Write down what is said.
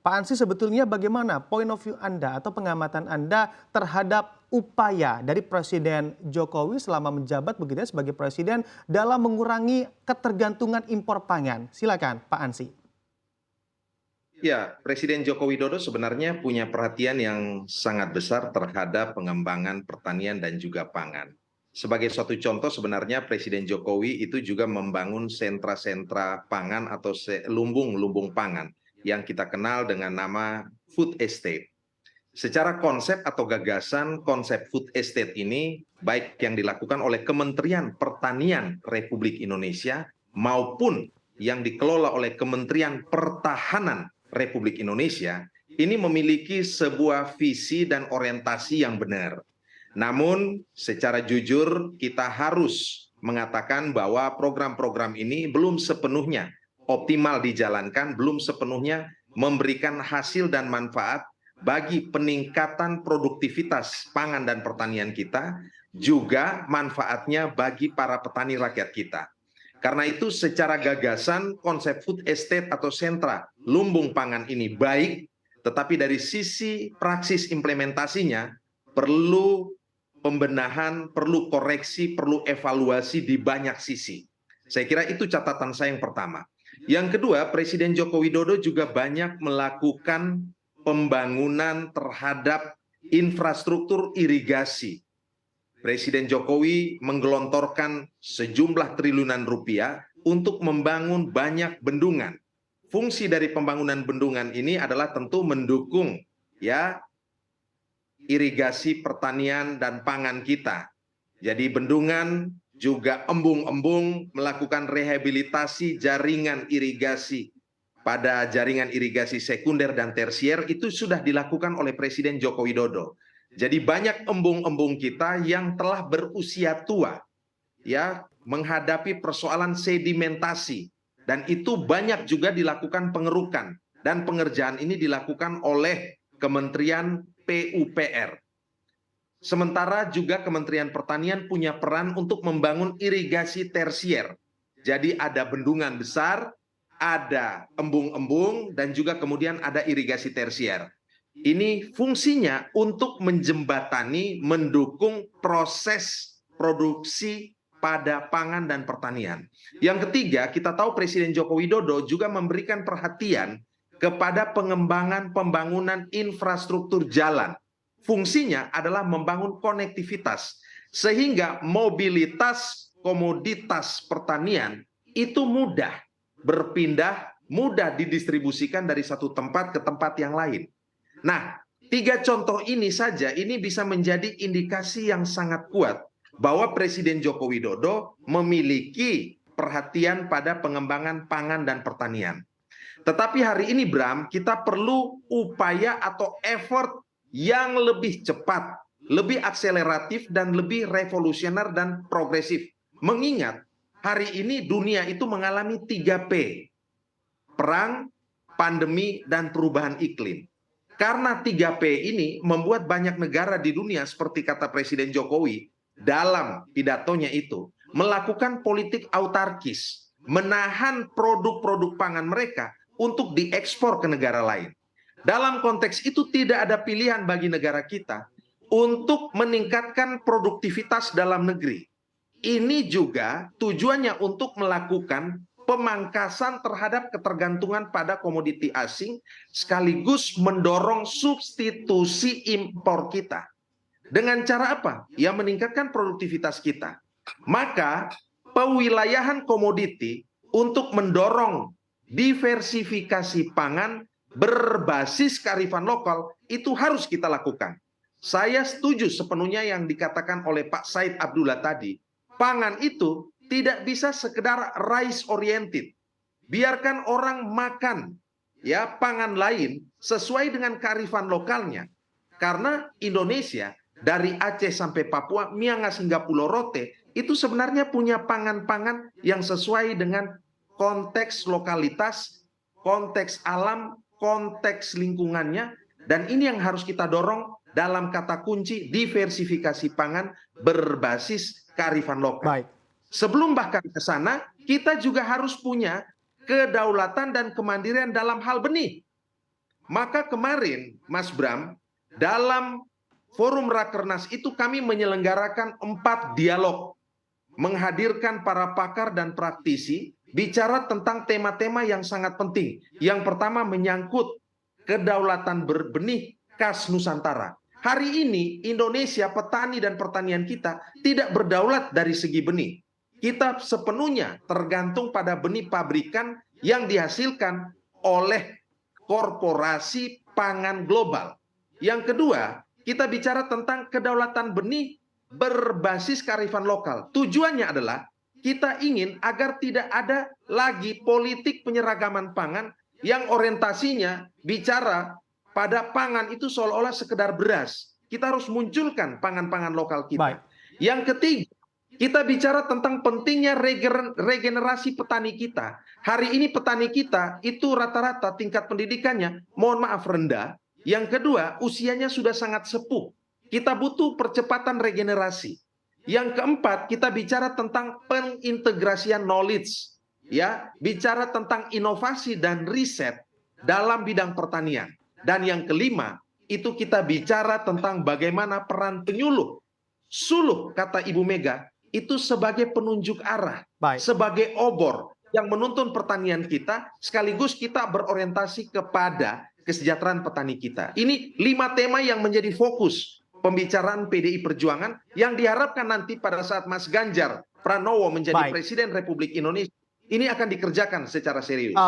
Pak Ansy, sebetulnya bagaimana point of view Anda atau pengamatan Anda terhadap upaya dari Presiden Jokowi selama menjabat begitu ya, sebagai presiden dalam mengurangi ketergantungan impor pangan? Silakan Pak Ansy. Ya, Presiden Joko Widodo sebenarnya punya perhatian yang sangat besar terhadap pengembangan pertanian dan juga pangan. Sebagai suatu contoh, sebenarnya Presiden Jokowi itu juga membangun sentra-sentra pangan atau lumbung-lumbung pangan yang kita kenal dengan nama food estate. Secara konsep atau gagasan, konsep food estate ini baik yang dilakukan oleh Kementerian Pertanian Republik Indonesia maupun yang dikelola oleh Kementerian Pertahanan Republik Indonesia, ini memiliki sebuah visi dan orientasi yang benar. Namun secara jujur kita harus mengatakan bahwa program-program ini belum sepenuhnya optimal dijalankan, belum sepenuhnya memberikan hasil dan manfaat bagi peningkatan produktivitas pangan dan pertanian kita, juga manfaatnya bagi para petani rakyat kita. Karena itu secara gagasan konsep food estate atau sentra lumbung pangan ini baik, tetapi dari sisi praksis implementasinya perlu pembenahan, perlu koreksi, perlu evaluasi di banyak sisi. Saya kira itu catatan saya yang pertama. Yang kedua, Presiden Joko Widodo juga banyak melakukan pembangunan terhadap infrastruktur irigasi. Presiden Jokowi menggelontorkan sejumlah triliunan rupiah untuk membangun banyak bendungan. Fungsi dari pembangunan bendungan ini adalah tentu mendukung ya irigasi pertanian dan pangan kita. Jadi bendungan juga embung-embung melakukan rehabilitasi jaringan irigasi pada jaringan irigasi sekunder dan tersier itu sudah dilakukan oleh Presiden Joko Widodo. Jadi banyak embung-embung kita yang telah berusia tua ya menghadapi persoalan sedimentasi dan itu banyak juga dilakukan pengerukan dan pengerjaan ini dilakukan oleh Kementerian PUPR. Sementara juga Kementerian Pertanian punya peran untuk membangun irigasi tersier. Jadi ada bendungan besar, ada embung-embung dan juga kemudian ada irigasi tersier. Ini fungsinya untuk menjembatani, mendukung proses produksi pada pangan dan pertanian. Yang ketiga, kita tahu Presiden Joko Widodo juga memberikan perhatian kepada pengembangan pembangunan infrastruktur jalan. Fungsinya adalah membangun konektivitas, sehingga mobilitas komoditas pertanian itu mudah berpindah, mudah didistribusikan dari satu tempat ke tempat yang lain. Nah, tiga contoh ini saja ini bisa menjadi indikasi yang sangat kuat bahwa Presiden Joko Widodo memiliki perhatian pada pengembangan pangan dan pertanian. Tetapi hari ini Bram, kita perlu upaya atau effort yang lebih cepat, lebih akseleratif dan lebih revolusioner dan progresif. Mengingat hari ini dunia itu mengalami 3P. Perang, pandemi, dan perubahan iklim. Karena 3P ini membuat banyak negara di dunia seperti kata Presiden Jokowi dalam pidatonya itu melakukan politik autarkis, menahan produk-produk pangan mereka untuk diekspor ke negara lain. Dalam konteks itu tidak ada pilihan bagi negara kita untuk meningkatkan produktivitas dalam negeri. Ini juga tujuannya untuk melakukan pemangkasan terhadap ketergantungan pada komoditi asing sekaligus mendorong substitusi impor kita. Dengan cara apa? Ya meningkatkan produktivitas kita. Maka pewilayahan komoditi untuk mendorong diversifikasi pangan berbasis kearifan lokal itu harus kita lakukan. Saya setuju sepenuhnya yang dikatakan oleh Pak Said Abdullah tadi. Pangan itu tidak bisa sekedar rice oriented. Biarkan orang makan ya pangan lain sesuai dengan kearifan lokalnya. Karena Indonesia dari Aceh sampai Papua, Miangas hingga Pulau Rote itu sebenarnya punya pangan-pangan yang sesuai dengan konteks lokalitas, konteks alam, konteks lingkungannya, dan ini yang harus kita dorong dalam kata kunci diversifikasi pangan berbasis kearifan lokal. Baik. Sebelum bahkan ke sana, kita juga harus punya kedaulatan dan kemandirian dalam hal benih. Maka kemarin, Mas Bram, dalam forum Rakernas itu kami menyelenggarakan 4 dialog, menghadirkan para pakar dan praktisi, bicara tentang tema-tema yang sangat penting. Yang pertama menyangkut kedaulatan berbenih khas Nusantara. Hari ini Indonesia, petani dan pertanian kita tidak berdaulat dari segi benih. Kita sepenuhnya tergantung pada benih pabrikan yang dihasilkan oleh korporasi pangan global. Yang kedua, kita bicara tentang kedaulatan benih berbasis kearifan lokal. Tujuannya adalah kita ingin agar tidak ada lagi politik penyeragaman pangan yang orientasinya bicara pada pangan itu seolah-olah sekedar beras. Kita harus munculkan pangan-pangan lokal kita. Baik. Yang ketiga, kita bicara tentang pentingnya regenerasi petani kita. Hari ini petani kita itu rata-rata tingkat pendidikannya, mohon maaf, rendah. Yang kedua, usianya sudah sangat sepuh. Kita butuh percepatan regenerasi. Yang keempat, kita bicara tentang pengintegrasian knowledge, ya, bicara tentang inovasi dan riset dalam bidang pertanian. Dan yang kelima, itu kita bicara tentang bagaimana peran penyuluh. Suluh, kata Ibu Mega, itu sebagai penunjuk arah, Baik. sebagai obor yang menuntun pertanian kita, sekaligus kita berorientasi kepada kesejahteraan petani kita. Ini 5 tema yang menjadi fokus pembicaraan PDI Perjuangan yang diharapkan nanti pada saat Mas Ganjar Pranowo menjadi Baik. Presiden Republik Indonesia, ini akan dikerjakan secara serius.